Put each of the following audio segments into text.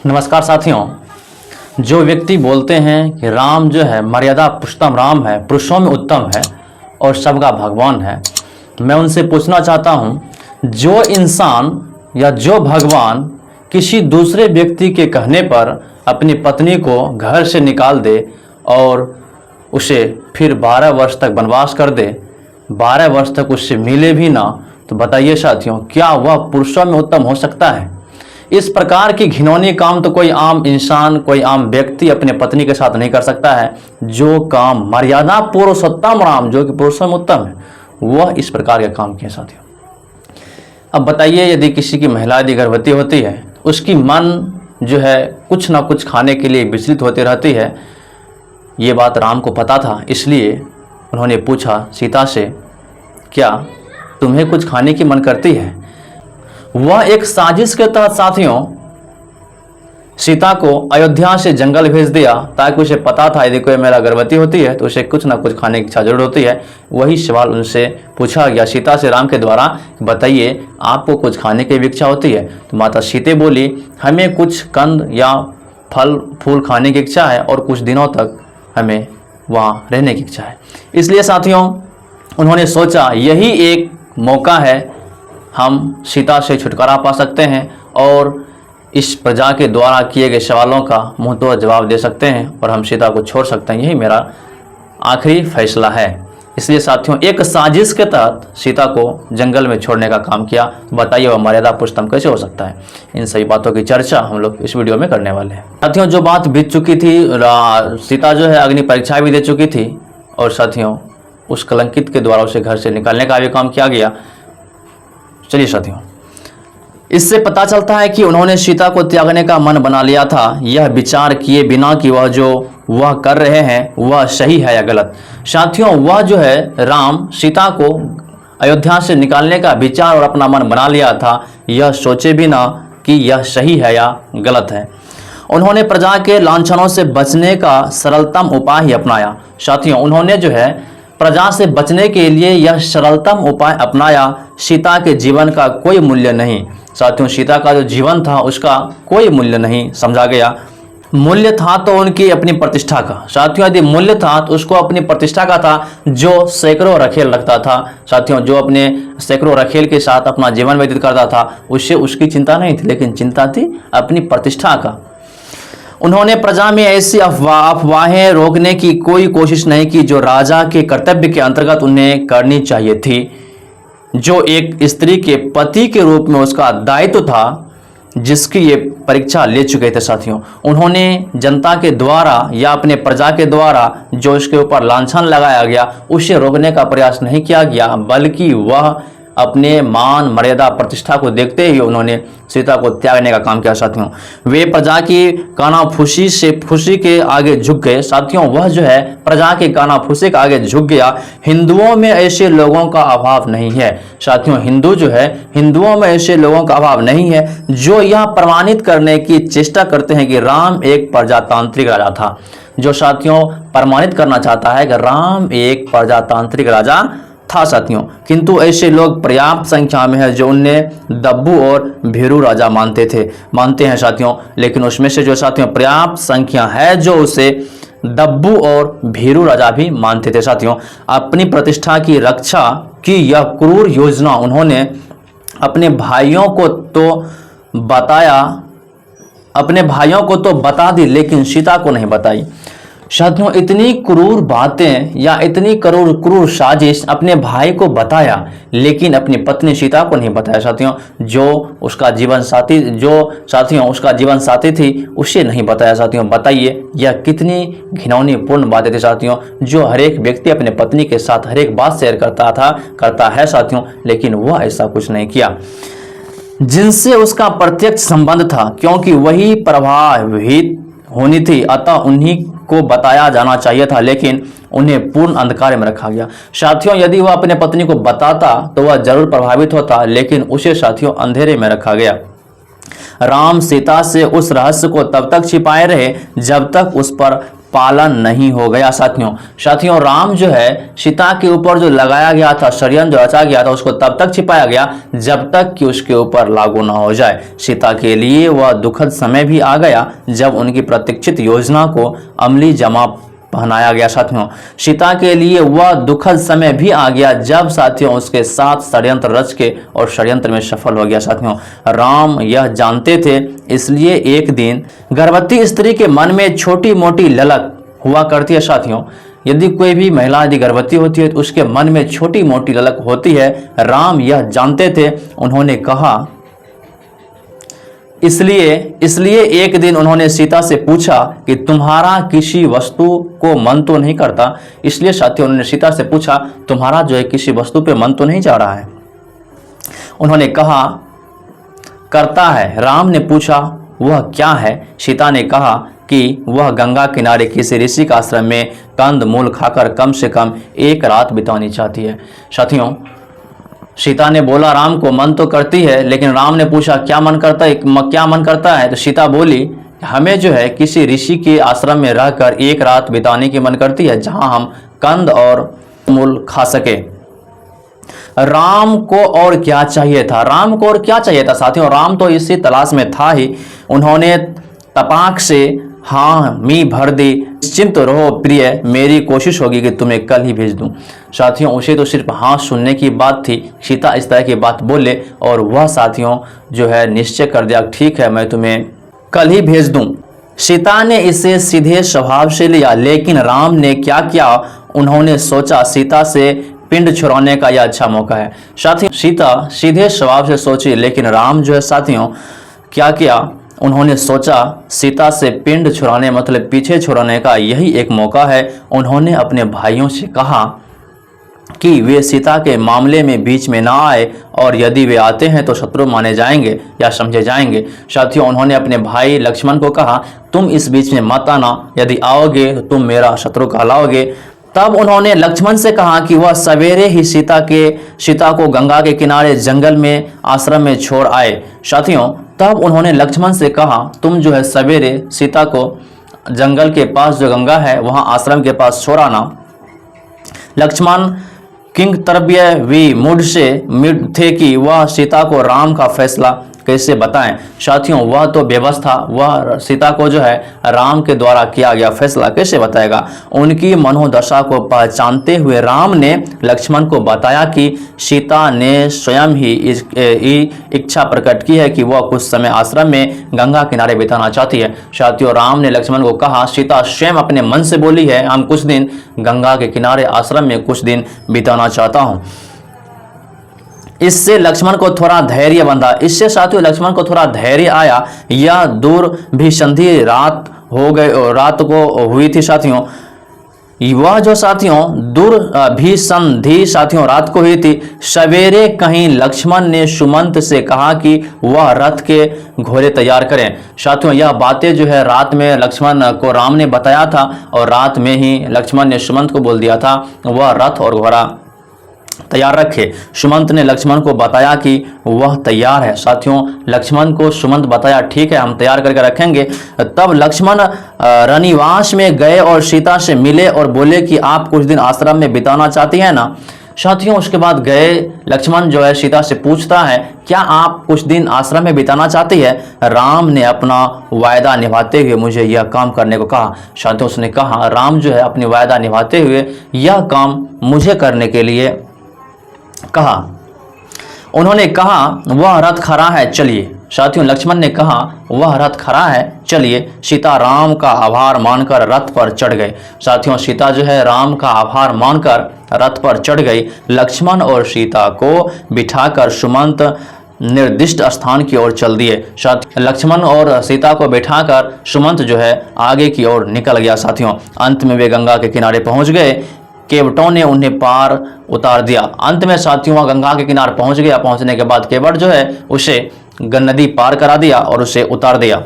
नमस्कार साथियों। जो व्यक्ति बोलते हैं कि राम जो है मर्यादा पुरुषोत्तम राम है, पुरुषों में उत्तम है और सबका भगवान है, मैं उनसे पूछना चाहता हूं, जो इंसान या जो भगवान किसी दूसरे व्यक्ति के कहने पर अपनी पत्नी को घर से निकाल दे और उसे फिर 12 वर्ष तक वनवास कर दे, 12 वर्ष तक उससे मिले भी ना, तो बताइए साथियों, क्या वह पुरुषों में उत्तम हो सकता है? इस प्रकार की घिनौनी काम तो कोई आम इंसान, कोई आम व्यक्ति अपने पत्नी के साथ नहीं कर सकता है। जो काम मर्यादा पुरुषोत्तम राम, जो कि पुरुषों में उत्तम है, वह इस प्रकार के काम किए साथियों। अब बताइए, यदि किसी की महिला यदि गर्भवती होती है, उसकी मन जो है कुछ ना कुछ खाने के लिए विचलित होती रहती है। ये बात राम को पता था, इसलिए उन्होंने पूछा सीता से, क्या तुम्हें कुछ खाने की मन करती है? वह एक साजिश के तहत साथियों सीता को अयोध्या से जंगल भेज दिया, ताकि उसे पता था यदि कोई महिला गर्भवती होती है तो उसे कुछ ना कुछ खाने की इच्छा जरूर होती है। वही सवाल उनसे पूछा गया सीता से राम के द्वारा, बताइए आपको कुछ खाने की भी इच्छा होती है? तो माता सीते बोली, हमें कुछ कंद या फल फूल खाने की इच्छा है और कुछ दिनों तक हमें वहाँ रहने की इच्छा है। इसलिए साथियों उन्होंने सोचा यही एक मौका है, हम सीता से छुटकारा पा सकते हैं और इस प्रजा के द्वारा किए गए सवालों का मुंहतोड़ जवाब दे सकते हैं और हम सीता को छोड़ सकते हैं। यही मेरा आखिरी फैसला है। इसलिए साथियों एक साजिश के तहत सीता को जंगल में छोड़ने का काम किया। बताइए वह मर्यादा पुरुषोत्तम कैसे हो सकता है? इन सभी बातों की चर्चा हम लोग इस वीडियो में करने वाले हैं। साथियों जो बात बीत चुकी थी, सीता जो है अग्नि परीक्षा भी दे चुकी थी और साथियों उस कलंकित के द्वारा उसे घर से निकालने का भी काम किया गया। चलिए साथियों, इससे पता चलता है कि उन्होंने सीता को त्यागने का मन बना लिया था, यह विचार किए बिना कि वह जो वह कर रहे हैं वह सही है या गलत। साथियों वह जो है राम सीता को अयोध्या से निकालने का विचार और अपना मन बना लिया था, यह सोचे बिना कि यह सही है या गलत है। उन्होंने प्रजा के लांछनों से बचने का सरलतम उपाय ही अपनाया। साथियों उन्होंने जो है प्रजा से बचने के लिए यह सरलतम उपाय अपनाया। सीता के जीवन का कोई मूल्य नहीं। साथियों सीता का जो जीवन था उसका कोई मूल्य नहीं समझा गया। मूल्य था तो उनकी अपनी प्रतिष्ठा का। साथियों यदि मूल्य था तो उसको अपनी प्रतिष्ठा का था, जो सैकड़ों रखेल रखता था। साथियों जो अपने सैकड़ों रखेल के साथ अपना जीवन व्यतीत करता था, उससे उसकी चिंता नहीं थी, लेकिन चिंता थी अपनी प्रतिष्ठा का। उन्होंने प्रजा में ऐसी अफवाहें रोकने की कोई कोशिश नहीं की जो राजा के कर्तव्य के अंतर्गत उन्हें करनी चाहिए थी, जो एक स्त्री के पति के रूप में उसका दायित्व था, जिसकी ये परीक्षा ले चुके थे। साथियों उन्होंने जनता के द्वारा या अपने प्रजा के द्वारा जो उसके ऊपर लांछन लगाया गया उसे रोकने का प्रयास नहीं किया गया, बल्कि वह अपने मान मर्यादा प्रतिष्ठा को देखते ही उन्होंने सीता को त्यागने का काम किया। साथियों वे प्रजा की कानाफूसी से फूसी के आगे झुक गए। साथियों वह जो है प्रजा के कानाफूसी के आगे झुक गया। हिंदुओं में ऐसे लोगों का अभाव नहीं है। साथियों हिंदू जो है, हिंदुओं में ऐसे लोगों का अभाव नहीं है जो यह प्रमाणित करने की चेष्टा करते हैं कि राम एक प्रजातांत्रिक राजा था, जो साथियों प्रमाणित करना चाहता है कि राम एक प्रजातांत्रिक राजा था। साथियों किंतु ऐसे लोग पर्याप्त संख्या में है जो उन्हें दब्बू और भीरू राजा मानते हैं साथियों। लेकिन उसमें से जो साथियों पर्याप्त संख्या है जो उसे दब्बू और भीरू राजा भी मानते थे। साथियों अपनी प्रतिष्ठा की रक्षा की यह क्रूर योजना उन्होंने अपने भाइयों को तो बता दी, लेकिन सीता को नहीं बताई। साथियों इतनी क्रूर बातें या इतनी क्रूर साजिश अपने भाई को बताया, लेकिन अपनी पत्नी सीता को नहीं बताया। साथियों जो उसका जीवन साथी थी उसे नहीं बताया। साथियों बताइए यह कितनी घिनौनी पूर्ण बातें थी साथियों, जो हर एक व्यक्ति अपने पत्नी के साथ हर एक बात शेयर करता है साथियों, लेकिन वह ऐसा कुछ नहीं किया जिनसे उसका प्रत्यक्ष संबंध था, क्योंकि वही प्रभावित होनी थी, अतः उन्हीं को बताया जाना चाहिए था, लेकिन उन्हें पूर्ण अंधकार में रखा गया। साथियों यदि वह अपने पत्नी को बताता तो वह जरूर प्रभावित होता, लेकिन उसे साथियों अंधेरे में रखा गया। राम सीता से उस रहस्य को तब तक छिपाए रहे जब तक उस पर पालन नहीं हो गया। साथियों राम जो है सीता के ऊपर जो लगाया गया था, षड्यंत्र जो रचा गया था, उसको तब तक छिपाया गया जब तक कि उसके ऊपर लागू ना हो जाए। सीता के लिए वह दुखद समय भी आ गया जब उनकी प्रतीक्षित योजना को अमली जमा पहनाया गया। साथियों सीता के लिए वह दुखद समय भी आ गया जब साथियों उसके साथ षड्यंत्र रच के और षड्यंत्र में सफल हो गया। साथियों राम यह जानते थे, इसलिए एक दिन गर्भवती स्त्री के मन में छोटी मोटी ललक हुआ करती है। साथियों यदि कोई भी महिला यदि गर्भवती होती है तो उसके मन में छोटी मोटी ललक होती है। राम यह जानते थे। उन्होंने कहा, इसलिए एक दिन उन्होंने सीता से पूछा कि तुम्हारा किसी वस्तु को मन तो नहीं करता। इसलिए साथियों उन्होंने सीता से पूछा, तुम्हारा जो है किसी वस्तु पे मन तो नहीं जा रहा है। उन्होंने कहा, करता है। राम ने पूछा, वह क्या है? सीता ने कहा कि वह गंगा किनारे किसी ऋषि का आश्रम में कंद मूल खाकर कम से कम एक रात बितानी चाहती है। साथियों सीता ने बोला, राम को मन तो करती है, लेकिन राम ने पूछा क्या मन करता है? तो सीता बोली, हमें जो है किसी ऋषि के आश्रम में रहकर एक रात बिताने की मन करती है जहां हम कंद और मूल खा सके। राम को और क्या चाहिए था? साथियों राम तो इसी तलाश में था ही। उन्होंने तपाक से हामी भर दी, निश्चिंत रहो प्रिय, मेरी कोशिश होगी कि तुम्हें कल ही भेज दूं। साथियों उसे तो सिर्फ हाँ सुनने की बात थी। सीता इस तरह की बात बोले और वह साथियों जो है निश्चय कर दिया, ठीक है मैं तुम्हें कल ही भेज दूं। सीता ने इसे सीधे स्वभाव से लिया, लेकिन राम ने क्या किया? उन्होंने सोचा सीता से पिंड छुड़ाने का यह अच्छा मौका है। साथियों सीता सीधे स्वभाव से सोची, लेकिन राम जो है साथियों क्या किया? उन्होंने सोचा सीता से पिंड छुड़ाने मतलब पीछे छुड़ाने का यही एक मौका है। उन्होंने अपने भाइयों से कहा कि वे सीता के मामले में बीच में ना आए, और यदि वे आते हैं तो शत्रु माने जाएंगे या समझे जाएंगे। साथियों उन्होंने अपने भाई लक्ष्मण को कहा, तुम इस बीच में मत आना, यदि आओगे तो तुम मेरा शत्रु कहलाओगे। तब उन्होंने लक्ष्मण से कहा कि वह सवेरे ही सीता को गंगा के किनारे जंगल में आश्रम में छोड़ आए। साथियों तब उन्होंने लक्ष्मण से कहा, तुम जो है सवेरे सीता को जंगल के पास जो गंगा है वहां आश्रम के पास छोड़ आना। लक्ष्मण किंकर्तव्य विमूढ़ थे कि वह सीता को राम का फैसला कैसे बताएं। साथियों वह तो व्यवस्था, वह सीता को जो है राम के द्वारा किया गया फैसला कैसे बताएगा। उनकी मनोदशा को पहचानते हुए राम ने लक्ष्मण को बताया कि सीता ने स्वयं ही इच्छा प्रकट की है कि वह कुछ समय आश्रम में गंगा किनारे बिताना चाहती है। साथियों राम ने लक्ष्मण को कहा, सीता स्वयं अपने मन से बोली है, हम कुछ दिन गंगा के किनारे आश्रम में कुछ दिन बिताना चाहता हूँ। इससे लक्ष्मण को थोड़ा धैर्य बंधा। इससे साथियों लक्ष्मण को थोड़ा धैर्य आया। यह दूर भी संधि रात को हुई थी। साथियों वह जो साथियों दूर भी संधि साथियों रात को हुई थी। सवेरे कहीं लक्ष्मण ने सुमंत से कहा कि वह रथ के घोड़े तैयार करें। साथियों यह बातें जो है रात में लक्ष्मण को राम ने बताया था, और रात में ही लक्ष्मण ने सुमंत को बोल दिया था वह रथ और घोड़ा तैयार रखे। सुमंत ने लक्ष्मण को बताया कि वह तैयार है। साथियों लक्ष्मण को सुमंत बताया, ठीक है हम तैयार करके रखेंगे। तब लक्ष्मण रनिवास में गए और सीता से मिले और बोले कि आप कुछ दिन आश्रम में बिताना चाहती हैं ना। साथियों उसके बाद गए लक्ष्मण जो है सीता से पूछता है, क्या आप कुछ दिन आश्रम में बिताना चाहती है? राम ने अपना वायदा निभाते हुए मुझे यह काम करने को कहा। साथियों उसने कहा, राम जो है अपनी वायदा निभाते हुए यह काम मुझे करने के लिए कहा। उन्होंने कहा वह रथ खड़ा है, चलिए। साथियों लक्ष्मण ने कहा वह रथ खड़ा है, चलिए। सीता राम का आभार मानकर रथ पर चढ़ गए। साथियों सीता जो है राम का आभार मानकर रथ पर चढ़ गई। लक्ष्मण और सीता को बिठाकर सुमंत निर्दिष्ट स्थान की ओर चल दिए। लक्ष्मण और सीता को बिठाकर सुमंत जो है आगे की ओर निकल गया। साथियों अंत में वे गंगा के किनारे पहुंच गए। केवटों ने उन्हें पार उतार दिया। अंत में साथियों गंगा के किनारे पहुंच गया। पहुंचने के बाद केवट जो है उसे नदी पार करा दिया और उसे उतार दिया।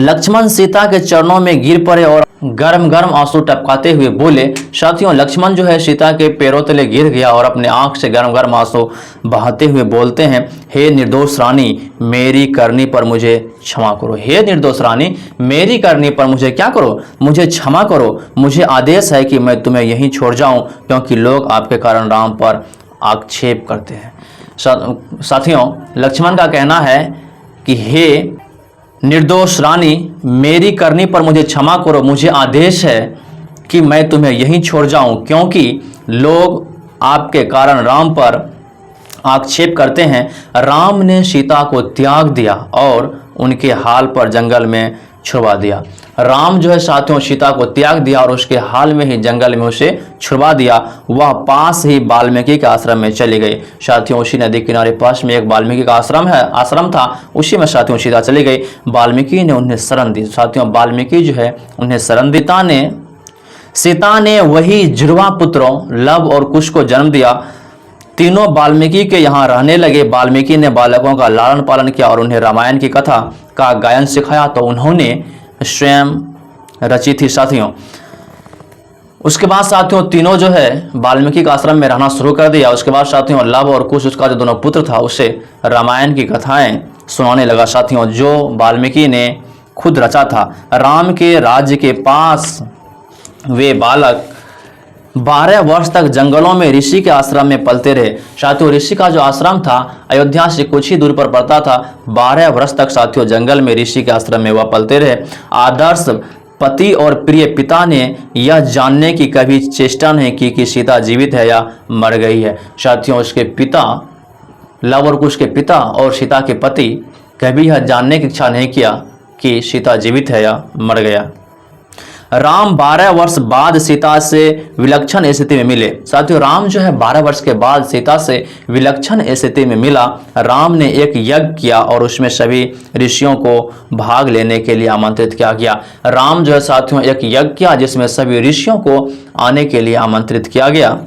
लक्ष्मण सीता के चरणों में गिर पड़े और गरम गरम आंसू टपकाते हुए बोले। साथियों, लक्ष्मण जो है सीता के पैरों तले गिर गया और अपने आंख से गरम गरम आंसू बहाते हुए बोलते हैं, हे निर्दोष रानी, मेरी करनी पर मुझे क्षमा करो। हे निर्दोष रानी, मेरी करनी पर मुझे क्या करो, मुझे क्षमा करो। मुझे आदेश है कि मैं तुम्हें यहीं छोड़ जाऊं, क्योंकि लोग आपके कारण राम पर आक्षेप करते हैं। साथियों, लक्ष्मण का कहना है कि हे निर्दोष रानी, मेरी करनी पर मुझे क्षमा करो। मुझे आदेश है कि मैं तुम्हें यहीं छोड़ जाऊं, क्योंकि लोग आपके कारण राम पर आक्षेप करते हैं। राम ने सीता को त्याग दिया और उनके हाल पर जंगल में छुड़वा दिया। राम जो है साथियों सीता को त्याग दिया और उसके हाल में ही जंगल में उसे छुड़वा दिया। वह पास ही वाल्मीकि के आश्रम में चली गई। साथियों, उसी नदी किनारे पास में एक वाल्मीकि का आश्रम था, उसी में साथियों सीता चली गई। वाल्मीकि ने उन्हें शरण दी। साथियों, वाल्मीकि जो है उन्हें शरण दी। सीता ने वही जुड़वा पुत्रों लव और कुश को जन्म दिया। तीनों वाल्मीकि के यहाँ रहने लगे। वाल्मीकि ने बालकों का लालन पालन किया और उन्हें रामायण की कथा का गायन सिखाया तो उन्होंने स्वयं रची थी। साथियों, उसके बाद साथियों तीनों जो है वाल्मीकि का आश्रम में रहना शुरू कर दिया। उसके बाद साथियों लव और कुश, उसका जो दोनों पुत्र था, उसे रामायण की कथाएं सुनाने लगा। साथियों, जो वाल्मीकि ने खुद रचा था। राम के राज्य के पास वे बालक 12 वर्ष तक जंगलों में ऋषि के आश्रम में पलते रहे। साथियों, ऋषि का जो आश्रम था अयोध्या से कुछ ही दूर पर पड़ता था। 12 वर्ष तक साथियों जंगल में ऋषि के आश्रम में वह पलते रहे। आदर्श पति और प्रिय पिता ने यह जानने की कभी चेष्टा नहीं की कि सीता जीवित है या मर गई है। साथियों, उसके पिता लव और कुश के पिता और सीता के पति कभी यह जानने की इच्छा नहीं किया कि सीता जीवित है या मर गया। राम 12 वर्ष बाद सीता से विलक्षण स्थिति में मिले। साथियों, राम जो है 12 वर्ष के बाद सीता से विलक्षण स्थिति में मिला। राम ने एक यज्ञ किया और उसमें सभी ऋषियों को भाग लेने के लिए आमंत्रित किया गया। राम जो है साथियों एक यज्ञ किया जिसमें सभी ऋषियों को आने के लिए आमंत्रित किया गया।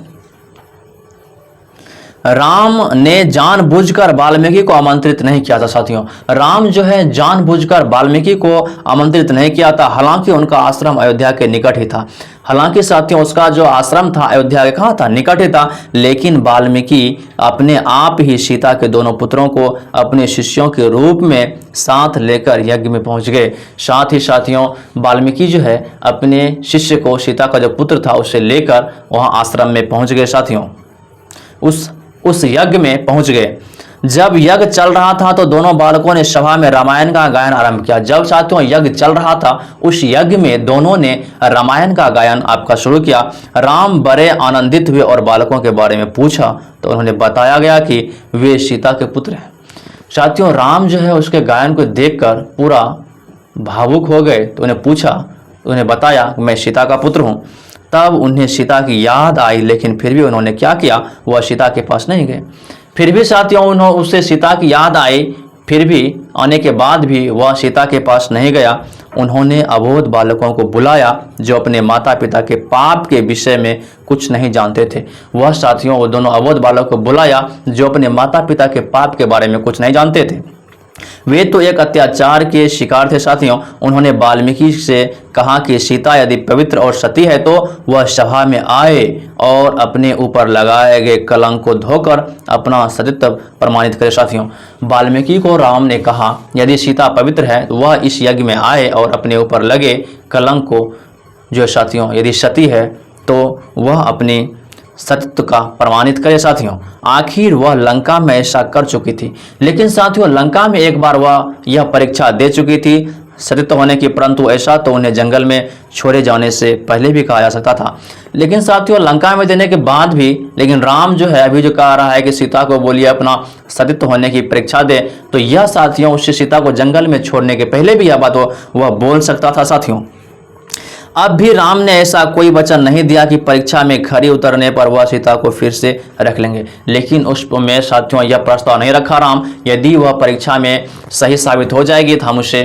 राम ने जानबूझकर वाल्मीकि को आमंत्रित नहीं किया था। साथियों, राम जो है जानबूझकर वाल्मीकि को आमंत्रित नहीं किया था। हालांकि उनका आश्रम अयोध्या के निकट ही था। हालांकि साथियों उसका जो आश्रम था अयोध्या के कहाँ था, निकट ही था। लेकिन वाल्मीकि अपने आप ही सीता के दोनों पुत्रों को अपने शिष्यों के रूप में साथ लेकर यज्ञ में पहुंच गए। साथ ही साथियों वाल्मीकि जो है अपने शिष्य को, सीता का जो पुत्र था, उसे लेकर वहां आश्रम में पहुंच गए। साथियों, उस यज्ञ में पहुंच गए। जब यज्ञ चल रहा था तो दोनों बालकों ने सभा में रामायण का गायन आरंभ किया। जब साथियों यज्ञ चल रहा था उस यज्ञ में दोनों ने रामायण का गायन आपका शुरू किया। राम बड़े आनंदित हुए और बालकों के बारे में पूछा तो उन्होंने बताया गया कि वे सीता के पुत्र हैं। साथियों, राम जो है उसके गायन को देखकर पूरा भावुक हो गए तो उन्हें पूछा, उन्हें बताया मैं सीता का पुत्र हूँ। तब उन्हें सीता की याद आई, लेकिन फिर भी उन्होंने क्या किया, वह सीता के पास नहीं गए। फिर भी साथियों उन्होंने उससे सीता की याद आई, फिर भी आने के बाद भी वह सीता के पास नहीं गया। उन्होंने अबोध बालकों को बुलाया जो अपने माता पिता के पाप के विषय में कुछ नहीं जानते थे। वह साथियों वो दोनों अबोध बालकों को बुलाया जो अपने माता पिता के पाप के बारे में कुछ नहीं जानते थे। वे तो एक अत्याचार के शिकार थे। साथियों, उन्होंने वाल्मीकि से कहा कि सीता यदि पवित्र और सती है तो वह सभा में आए और अपने ऊपर लगाए गए कलंक को धोकर अपना सतीत्व प्रमाणित करे। साथियों, वाल्मीकि को राम ने कहा यदि सीता पवित्र है तो वह इस यज्ञ में आए और अपने ऊपर लगे कलंक को, जो साथियों यदि सती है तो वह अपनी सत्य का प्रमाणित करे। साथियों, आखिर वह लंका में ऐसा कर चुकी थी, लेकिन साथियों लंका में एक बार वह यह परीक्षा दे चुकी थी सत्य होने की, परंतु ऐसा तो उन्हें जंगल में छोड़े जाने से पहले भी कहा जा सकता था। लेकिन साथियों लंका में देने के बाद भी, लेकिन राम जो है अभी जो कह रहा है कि सीता को बोलिए अपना सत्य होने की परीक्षा दे, तो यह साथियों उससे सीता को जंगल में छोड़ने के पहले भी यह बात वह बोल सकता था। साथियों, अब भी राम ने ऐसा कोई वचन नहीं दिया कि परीक्षा में खरी उतरने पर वह सीता को फिर से रख लेंगे। लेकिन उस में साथियों यह प्रस्ताव नहीं रखा राम, यदि वह परीक्षा में सही साबित हो जाएगी तो हम उसे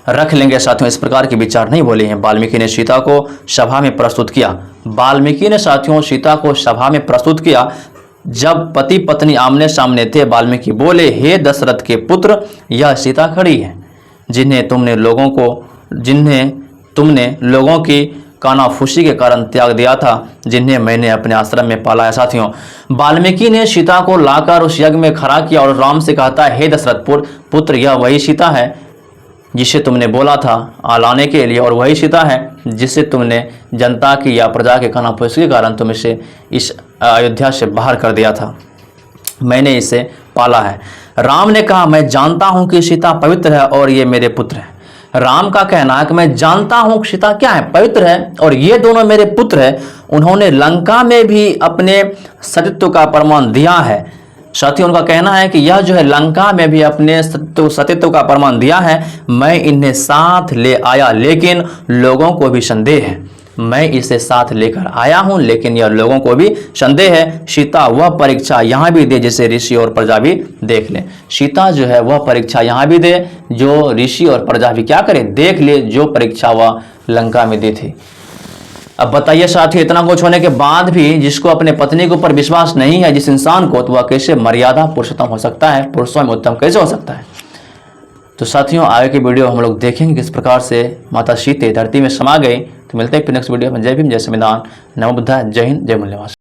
रख लेंगे। साथियों, इस प्रकार के विचार नहीं बोले हैं। वाल्मीकि ने सीता को सभा में प्रस्तुत किया। वाल्मीकि ने साथियों सीता को सभा में प्रस्तुत किया। जब पति पत्नी आमने सामने थे, वाल्मीकि बोले, हे दशरथ के पुत्र, यह सीता खड़ी है जिन्हें तुमने लोगों को जिन्हें तुमने लोगों की कानाफूसी के कारण त्याग दिया था, जिन्हें मैंने अपने आश्रम में पाला है। साथियों, वाल्मीकि ने सीता को लाकर उस यज्ञ में खड़ा किया और राम से कहता है, हे दशरथ पुत्र, यह वही सीता है जिसे तुमने बोला था लाने के लिए, और वही सीता है जिसे तुमने जनता की या प्रजा के कानाफूसी के कारण तुम इसे इस अयोध्या से बाहर कर दिया था। मैंने इसे पाला है। राम ने कहा, मैं जानता हूं कि सीता पवित्र है और ये मेरे पुत्र हैं। राम का कहना है कि मैं जानता हूं कि सीता क्या है, पवित्र है, और ये दोनों मेरे पुत्र हैं। उन्होंने लंका में भी अपने सतीत्व का प्रमाण दिया है। साथियों, उनका कहना है कि यह जो है लंका में भी अपने सतीत्व का प्रमाण दिया है। मैं इन्हें साथ ले आया, लेकिन लोगों को भी संदेह है। मैं इसे साथ लेकर आया हूं, लेकिन यह लोगों को भी संदेह है। सीता वह परीक्षा यहाँ भी दे जिसे ऋषि और प्रजा भी देख लें। सीता जो है वह परीक्षा यहाँ भी दे जो ऋषि और प्रजा भी क्या करे, देख ले, जो परीक्षा वह लंका में दी थी। अब बताइए साथियों, इतना कुछ होने के बाद भी जिसको अपने पत्नी के ऊपर विश्वास नहीं है, जिस इंसान को, तो वह कैसे मर्यादा पुरुषोत्तम हो सकता है, पुरुषों में उत्तम कैसे हो सकता है। तो साथियों, आगे की वीडियो हम लोग देखेंगे किस प्रकार से माता सीते धरती में समा गई। तो मिलते हैं फिर नेक्स्ट वीडियो में। जय भीम, जय संविधान, नमो बुद्धाय, जय हिंद, जय मूल्यवान।